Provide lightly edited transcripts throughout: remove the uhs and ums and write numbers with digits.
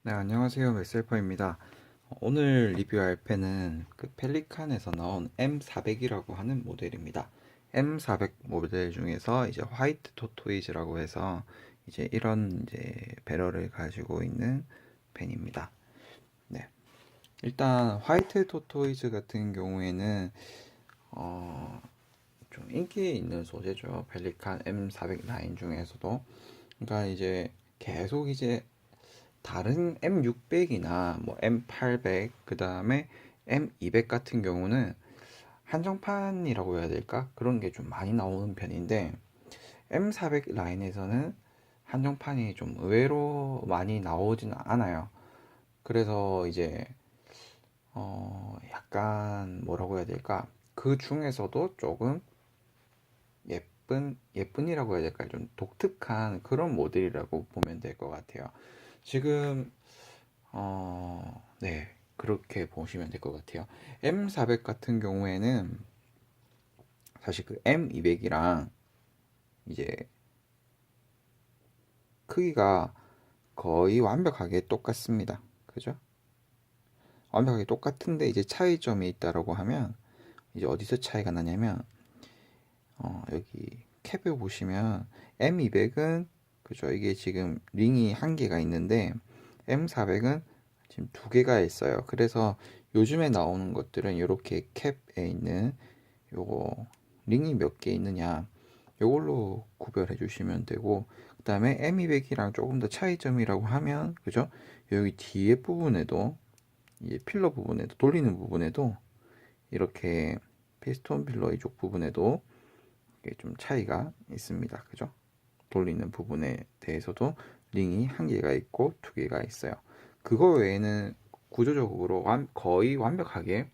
네, 안녕하세요. 맥셀퍼입니다. 오늘 리뷰할 펜은 그 펠리칸에서 나온 M400이라고 하는 모델입니다. M400 모델 중에서 이제 화이트 토토이즈라고 해서 이제 이런 이제 배럴을 가지고 있는 펜입니다. 네. 일단 화이트 토토이즈 같은 경우에는 좀 인기 있는 소재죠. 펠리칸 M400 라인 중에서도. 그러니까 이제 계속 이제 다른 M600이나 뭐 M800, 그 다음에 M200 같은 경우는 한정판이라고 해야 될까? 그런 게 좀 많이 나오는 편인데, M400 라인에서는 한정판이 좀 의외로 많이 나오진 않아요. 그래서 이제, 약간 뭐라고 해야 될까? 그 중에서도 조금 예쁜이라고 해야 될까? 좀 독특한 그런 모델이라고 보면 될 것 같아요. 지금 네. 그렇게 보시면 될 것 같아요. M400 같은 경우에는 사실 그 M200이랑 이제 크기가 거의 완벽하게 똑같습니다. 그죠? 완벽하게 똑같은데 이제 차이점이 있다라고 하면 이제 어디서 차이가 나냐면 여기 캡에 보시면 M200은 그죠? 이게 지금 링이 한 개가 있는데 M400은 지금 두 개가 있어요. 그래서 요즘에 나오는 것들은 이렇게 캡에 있는 요거 링이 몇 개 있느냐 요걸로 구별해 주시면 되고, 그 다음에 M200이랑 조금 더 차이점이라고 하면 그죠? 여기 뒤에 부분에도 이제 필러 부분에도 돌리는 부분에도 이렇게 피스톤 필러 이쪽 부분에도 이게 좀 차이가 있습니다. 그죠? 돌리는 부분에 대해서도 링이 한 개가 있고 두 개가 있어요. 그거 외에는 구조적으로 거의 완벽하게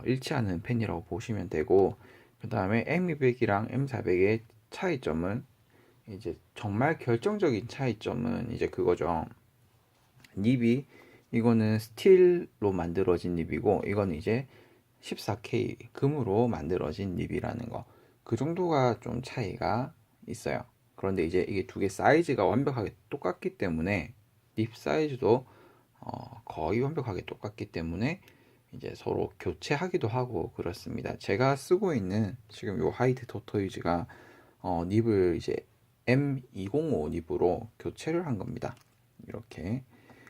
일치하는 펜이라고 보시면 되고, 그 다음에 M200이랑 M400의 차이점은 이제 정말 결정적인 차이점은 이제 그거죠. 닙이 이거는 스틸로 만들어진 닙이고 이거는 이제 14K 금으로 만들어진 닙이라는 거. 그 정도가 좀 차이가 있어요. 그런데 이제 이게 두 개 사이즈가 완벽하게 똑같기 때문에 닙 사이즈도 거의 완벽하게 똑같기 때문에 이제 서로 교체하기도 하고 그렇습니다. 제가 쓰고 있는 지금 요 하이트 토토이즈가 닙을 이제 M205 닙으로 교체를 한 겁니다. 이렇게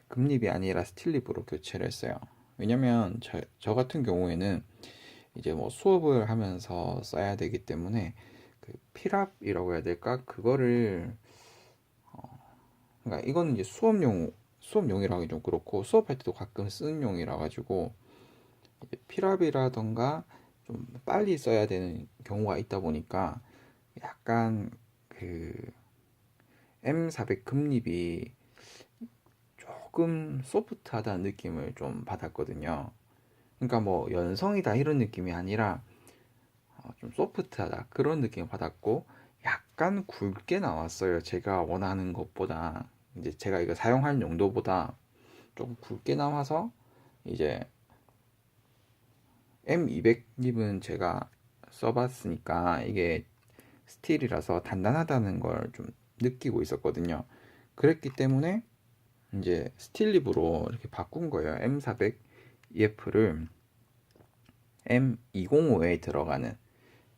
금립이 아니라 스틸립으로 교체를 했어요. 왜냐면 저 같은 경우에는 이제 뭐 수업을 하면서 써야 되기 때문에 그 필압이라고 해야 될까? 그거를 그러니까 이거는 이제 수업용이라 하기 좀 그렇고 수업할 때도 가끔 쓰는 용이라 가지고 필압이라던가 좀 빨리 써야 되는 경우가 있다 보니까 약간 그 M400 금립이 조금 소프트하다는 느낌을 좀 받았거든요. 그러니까 뭐 연성이다 이런 느낌이 아니라 좀 소프트하다 그런 느낌을 받았고, 약간 굵게 나왔어요. 제가 원하는 것보다 이제 제가 이거 사용할 용도보다 조금 굵게 나와서 이제 M200립은 제가 써봤으니까 이게 스틸이라서 단단하다는 걸 좀 느끼고 있었거든요. 그랬기 때문에 이제 스틸립으로 이렇게 바꾼 거예요. M400 EF를 M205에 들어가는,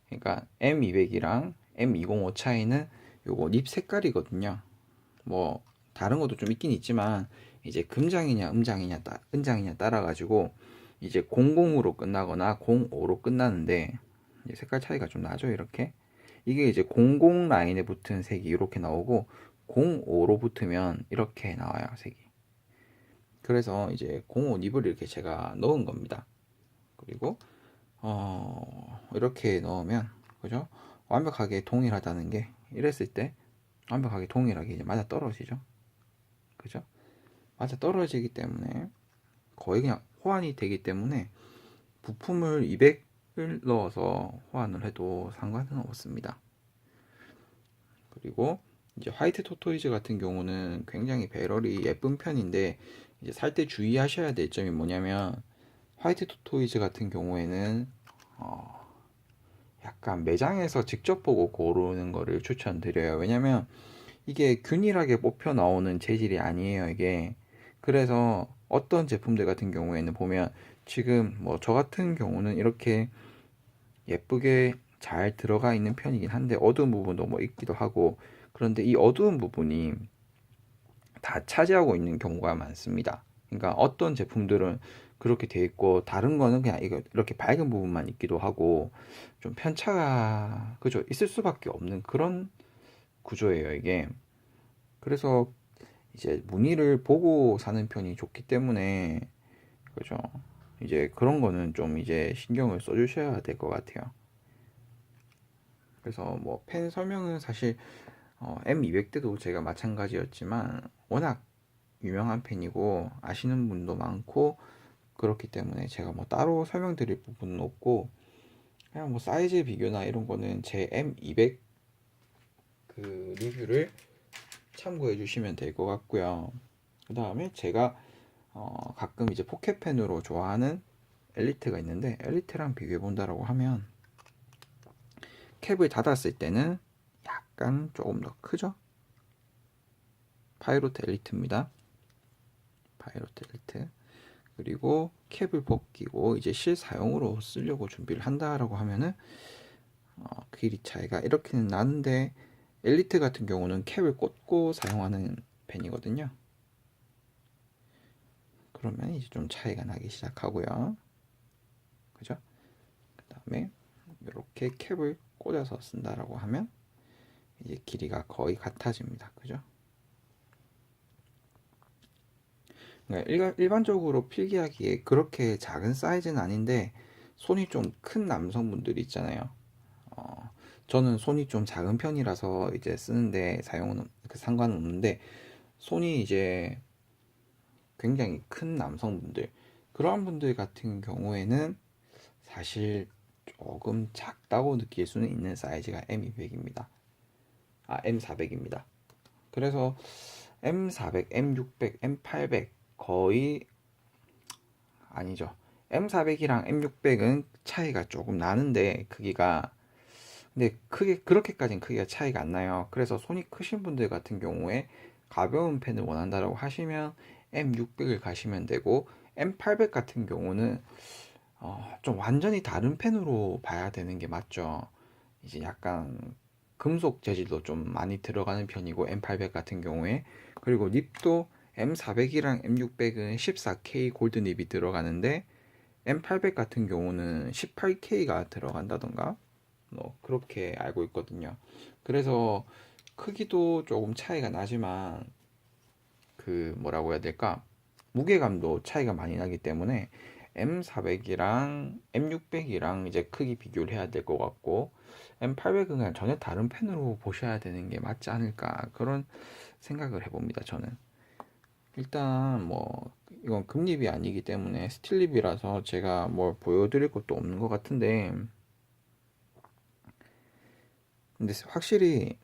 그러니까 M200이랑 M205 차이는 요거 립 색깔이거든요. 뭐 다른 것도 좀 있긴 있지만 이제 금장이냐 은장이냐 따라 가지고 이제 00으로 끝나거나 05로 끝나는데 이제 색깔 차이가 좀 나죠. 이렇게 이게 이제 00 라인에 붙은 색이 이렇게 나오고 05로 붙으면 이렇게 나와요, 색이. 그래서 이제 05 립을 이렇게 제가 넣은 겁니다. 그리고 이렇게 넣으면 그죠? 완벽하게 동일하다는 게 이랬을 때 완벽하게 동일하게 이제 맞아 떨어지죠. 그죠? 맞아 떨어지기 때문에 거의 그냥 호환이 되기 때문에 부품을 200을 넣어서 호환을 해도 상관은 없습니다. 그리고 이제 화이트 토토이즈 같은 경우는 굉장히 배럴이 예쁜 편인데 이제 살 때 주의하셔야 될 점이 뭐냐면, 화이트 토토이즈 같은 경우에는 약간 매장에서 직접 보고 고르는 거를 추천드려요. 왜냐면 이게 균일하게 뽑혀 나오는 재질이 아니에요. 이게 그래서 어떤 제품들 같은 경우에는 보면 지금 뭐 저 같은 경우는 이렇게 예쁘게 잘 들어가 있는 편이긴 한데 어두운 부분도 뭐 있기도 하고, 그런데 이 어두운 부분이 다 차지하고 있는 경우가 많습니다. 그러니까 어떤 제품들은 그렇게 돼 있고 다른 거는 그냥 이거 이렇게 밝은 부분만 있기도 하고, 좀 편차가 그죠 있을 수밖에 없는 그런 구조예요 이게. 그래서 이제 무늬를 보고 사는 편이 좋기 때문에 그죠, 이제 그런 거는 좀 이제 신경을 써주셔야 될 것 같아요. 그래서 뭐 펜 설명은 사실 M200대도 제가 마찬가지였지만 워낙 유명한 펜이고 아시는 분도 많고 그렇기 때문에 제가 뭐 따로 설명드릴 부분은 없고, 그냥 뭐 사이즈 비교나 이런 거는 제 M200 그 리뷰를 참고해 주시면 될 것 같고요. 그 다음에 제가 가끔 이제 포켓펜으로 좋아하는 엘리트가 있는데, 엘리트랑 비교해 본다라고 하면 캡을 닫았을 때는 약간 조금 더 크죠. 파이로트 엘리트입니다. 파이로트 엘리트. 그리고 캡을 벗기고 이제 실사용으로 쓰려고 준비를 한다라고 하면은 길이 차이가 이렇게는 나는데, 엘리트 같은 경우는 캡을 꽂고 사용하는 펜이거든요. 그러면 이제 좀 차이가 나기 시작하고요. 그죠? 그 다음에 이렇게 캡을 꽂아서 쓴다라고 하면 이제 길이가 거의 같아집니다. 그죠? 그러니까 일반적으로 필기하기에 그렇게 작은 사이즈는 아닌데, 손이 좀 큰 남성분들이 있잖아요. 어, 저는 손이 좀 작은 편이라서 이제 쓰는데 사용은 상관은 없는데, 손이 이제 굉장히 큰 남성분들, 그런 분들 같은 경우에는 사실 조금 작다고 느낄 수는 있는 사이즈가 M200입니다. M400입니다. 그래서 M400, M600, M800 거의 아니죠. M400이랑 M600은 차이가 조금 나는데 크기가, 근데 크게 그렇게까지는 크기가 차이가 안 나요. 그래서 손이 크신 분들 같은 경우에 가벼운 펜을 원한다라고 하시면 M600을 가시면 되고, M800 같은 경우는 좀 완전히 다른 펜으로 봐야 되는 게 맞죠. 이제 약간 금속 재질도 좀 많이 들어가는 편이고 M800 같은 경우에, 그리고 닙도 M400이랑 M600은 14K 골드 닙이 들어가는데 M800 같은 경우는 18K가 들어간다던가 뭐 그렇게 알고 있거든요. 그래서 크기도 조금 차이가 나지만 그 뭐라고 해야 될까, 무게감도 차이가 많이 나기 때문에 M400이랑 M600이랑 이제 크기 비교를 해야 될 것 같고, M800은 그냥 전혀 다른 펜으로 보셔야 되는 게 맞지 않을까 그런 생각을 해봅니다. 저는 일단 뭐 이건 금립이 아니기 때문에 스틸립이라서 제가 뭘 보여드릴 것도 없는 것 같은데, 근데 확실히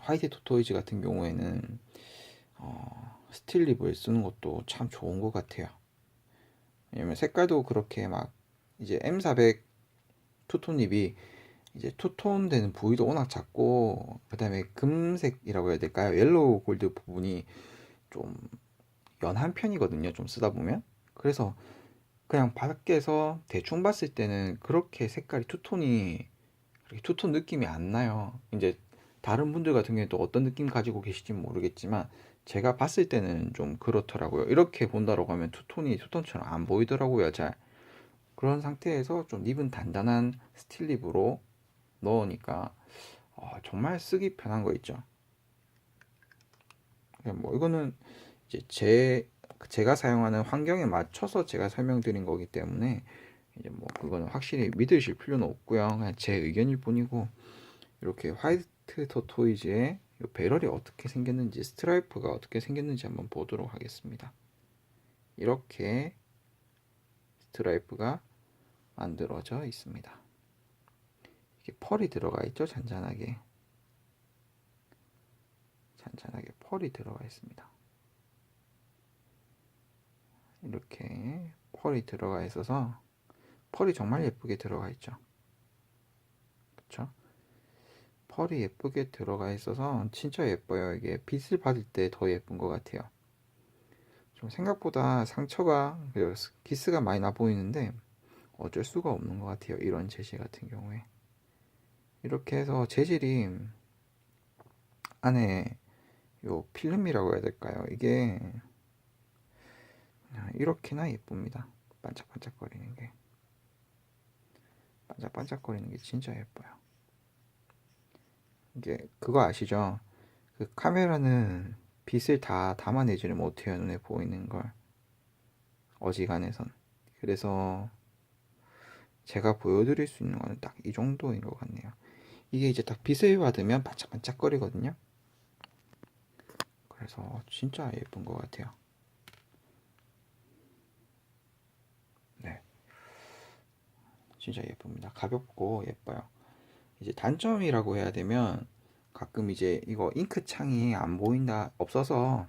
화이트 토토이즈 같은 경우에는 스틸립을 쓰는 것도 참 좋은 것 같아요. 왜냐면 색깔도 그렇게 막 이제 M400 투톤립이 이제 투톤 되는 부위도 워낙 작고, 그 다음에 금색이라고 해야 될까요? 옐로우 골드 부분이 좀 연한 편이거든요. 좀 쓰다 보면. 그래서 그냥 밖에서 대충 봤을 때는 그렇게 색깔이 투톤이 그렇게 투톤 느낌이 안 나요. 이제 다른 분들 같은 경우에 또 어떤 느낌 가지고 계실지 모르겠지만 제가 봤을 때는 좀 그렇더라고요. 이렇게 본다라고 하면 투톤이 투톤처럼 안 보이더라고요. 잘. 그런 상태에서 좀 립은 단단한 스틸 립으로 넣으니까 정말 쓰기 편한 거 있죠. 뭐 이거는 이제 제가 사용하는 환경에 맞춰서 제가 설명드린 거기 때문에 이제 뭐 그거는 확실히 믿으실 필요는 없고요. 그냥 제 의견일 뿐이고, 이렇게 화이트 터토이즈의 배럴이 어떻게 생겼는지, 스트라이프가 어떻게 생겼는지 한번 보도록 하겠습니다. 이렇게 스트라이프가 만들어져 있습니다. 이렇게 펄이 들어가 있죠. 잔잔하게 펄이 들어가 있습니다. 이렇게 펄이 들어가 있어서 펄이 정말 예쁘게 들어가 있죠. 그쵸? 펄이 예쁘게 들어가 있어서 진짜 예뻐요. 이게 빛을 받을 때 더 예쁜 것 같아요. 좀 생각보다 상처가 기스가 많이 나 보이는데 어쩔 수가 없는 것 같아요. 이런 재질 같은 경우에 이렇게 해서 재질이 안에 요 필름이라고 해야 될까요? 이게 이렇게나 예쁩니다. 반짝반짝거리는 게 반짝반짝거리는 게 진짜 예뻐요. 이게 그거 아시죠? 그 카메라는 빛을 다 담아내지를 못해요. 눈에 보이는 걸 어지간해선. 그래서 제가 보여드릴 수 있는 거는 딱 이 정도인 것 같네요. 이게 이제 딱 빛을 받으면 반짝반짝거리거든요. 그래서 진짜 예쁜 것 같아요. 네, 진짜 예쁩니다. 가볍고 예뻐요. 이제 단점이라고 해야 되면 가끔 이제 이거 잉크 창이 안 보인다 없어서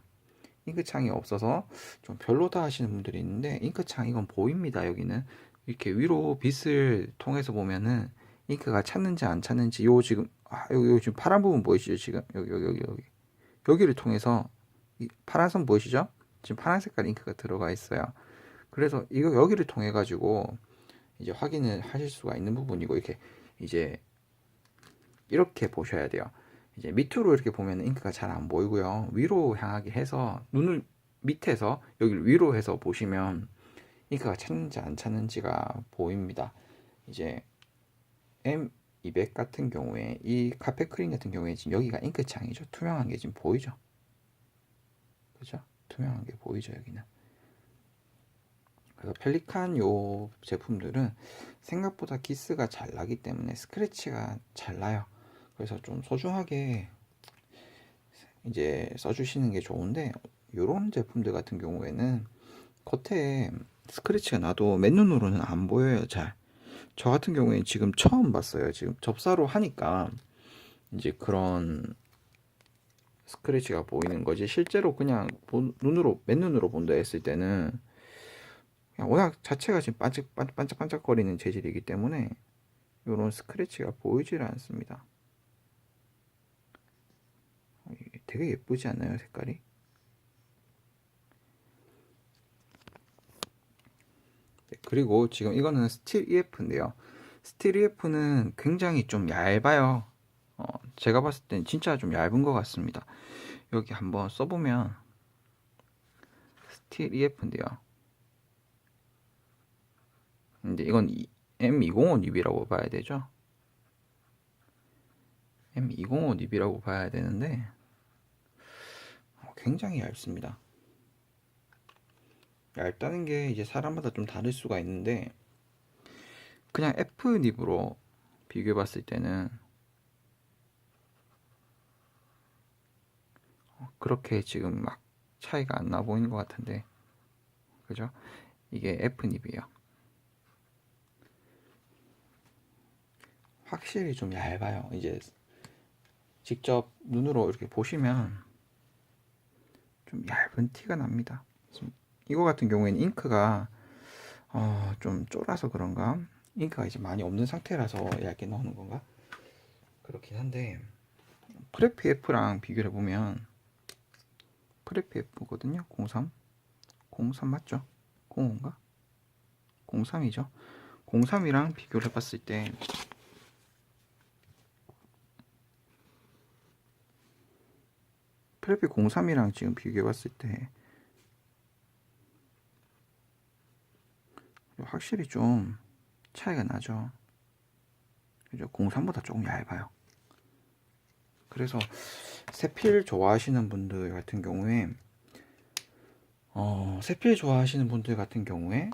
잉크 창이 없어서 좀 별로다 하시는 분들이 있는데 잉크 창 이건 보입니다. 여기는 이렇게 위로 빛을 통해서 보면은 잉크가 찼는지 안 찼는지 요 지금 여기 지금 파란 부분 보이시죠? 지금 여기 여기를 통해서 이 파란 선 보이시죠? 지금 파란 색깔 잉크가 들어가 있어요. 그래서 이거 여기를 통해 가지고 이제 확인을 하실 수가 있는 부분이고 이렇게 이제 이렇게 보셔야 돼요. 이제 밑으로 이렇게 보면 잉크가 잘 안 보이고요. 위로 향하게 해서 눈을 밑에서 여기를 위로 해서 보시면 잉크가 찼는지 안 찼는지가 보입니다. 이제 M200 같은 경우에 이 카페크림 같은 경우에 지금 여기가 잉크 창이죠. 투명한 게 지금 보이죠? 그죠? 투명한 게 보이죠, 여기는. 그래서 펠리칸 요 제품들은 생각보다 기스가 잘 나기 때문에 스크래치가 잘 나요. 그래서 좀 소중하게 이제 써주시는 게 좋은데 요런 제품들 같은 경우에는 겉에 스크래치가 나도 맨눈으로는 안 보여요. 잘. 저 같은 경우에는 지금 처음 봤어요. 지금 접사로 하니까 이제 그런 스크래치가 보이는 거지. 실제로 그냥 눈으로 맨눈으로 본다 했을 때는 그냥 워낙 자체가 지금 반짝반짝거리는 재질이기 때문에 이런 스크래치가 보이질 않습니다. 되게 예쁘지 않나요, 색깔이? 네, 그리고 지금 이거는 스틸 EF인데요. 스틸 EF는 굉장히 좀 얇아요. 제가 봤을 땐 진짜 좀 얇은 것 같습니다. 여기 한번 써보면 스틸 EF인데요. 근데 이건 M205 닙이라고 봐야 되죠. M205 닙이라고 봐야 되는데 굉장히 얇습니다. 얇다는 게 이제 사람마다 좀 다를 수가 있는데 그냥 F 닙으로 비교해 봤을 때는 그렇게 지금 막 차이가 안 나 보이는 것 같은데 그죠? 이게 F 닙이에요. 확실히 좀 얇아요. 이제 직접 눈으로 이렇게 보시면 좀 얇은 티가 납니다. 이거 같은 경우에는 잉크가 좀 쫄아서 그런가? 잉크가 이제 많이 없는 상태라서 얇게 나오는 건가? 그렇긴 한데 프레피 F랑 비교를 해보면 프레피 F거든요. 03 맞죠? 05인가? 03이죠. 03이랑 비교를 해봤을 때 프레피 03이랑 지금 비교해봤을 때 확실히 좀 차이가 나죠. 그죠? 03보다 조금 얇아요. 그래서 세필 좋아하시는 분들 같은 경우에 세필 좋아하시는 분들 같은 경우에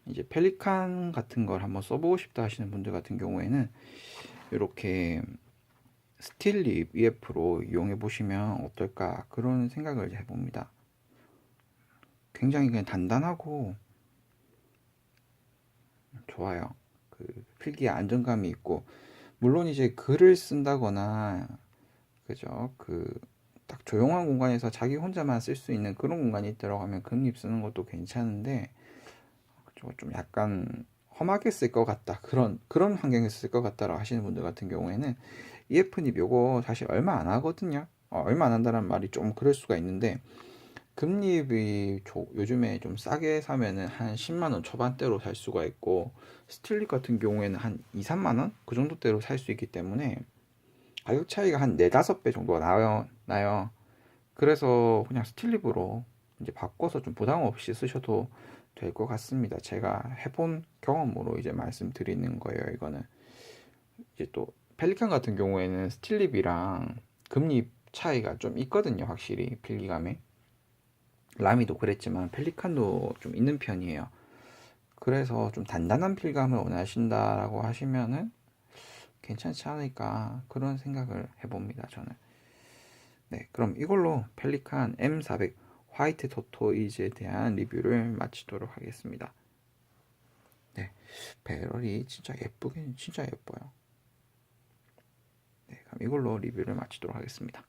이제 펠리칸 같은 걸 한번 써보고 싶다 하시는 분들 같은 경우에는 이렇게 스틸립 EF로 이용해 보시면 어떨까 그런 생각을 해봅니다. 굉장히 그냥 단단하고 좋아요. 그 필기에 안정감이 있고 물론 이제 글을 쓴다거나 그죠? 그 딱 조용한 공간에서 자기 혼자만 쓸 수 있는 그런 공간이 들어가면 글립 쓰는 것도 괜찮은데 좀 약간 험하게 쓸 것 같다 그런 환경에서 쓸 것 같다라고 하시는 분들 같은 경우에는 EF닙 요거 사실 얼마 안 하거든요. 얼마 안 한다는 말이 좀 그럴 수가 있는데 금립이 요즘에 좀 싸게 사면은 한 10만 원 초반대로 살 수가 있고, 스틸립 같은 경우에는 한 2, 3만 원? 그 정도대로 살 수 있기 때문에 가격 차이가 한 4, 5배 정도가 나요. 그래서 그냥 스틸립으로 이제 바꿔서 좀 부담 없이 쓰셔도 될 것 같습니다. 제가 해본 경험으로 이제 말씀드리는 거예요, 이거는. 이제 또 펠리칸 같은 경우에는 스틸립이랑 금립 차이가 좀 있거든요, 확실히 필기감에. 라미도 그랬지만 펠리칸도 좀 있는 편이에요. 그래서 좀 단단한 필감을 원하신다라고 하시면은 괜찮지 않을까 그런 생각을 해봅니다, 저는. 네, 그럼 이걸로 펠리칸 M400 화이트 토토이즈에 대한 리뷰를 마치도록 하겠습니다. 네, 배럴이 진짜 예쁘긴 진짜 예뻐요. 네, 그럼 이걸로 리뷰를 마치도록 하겠습니다.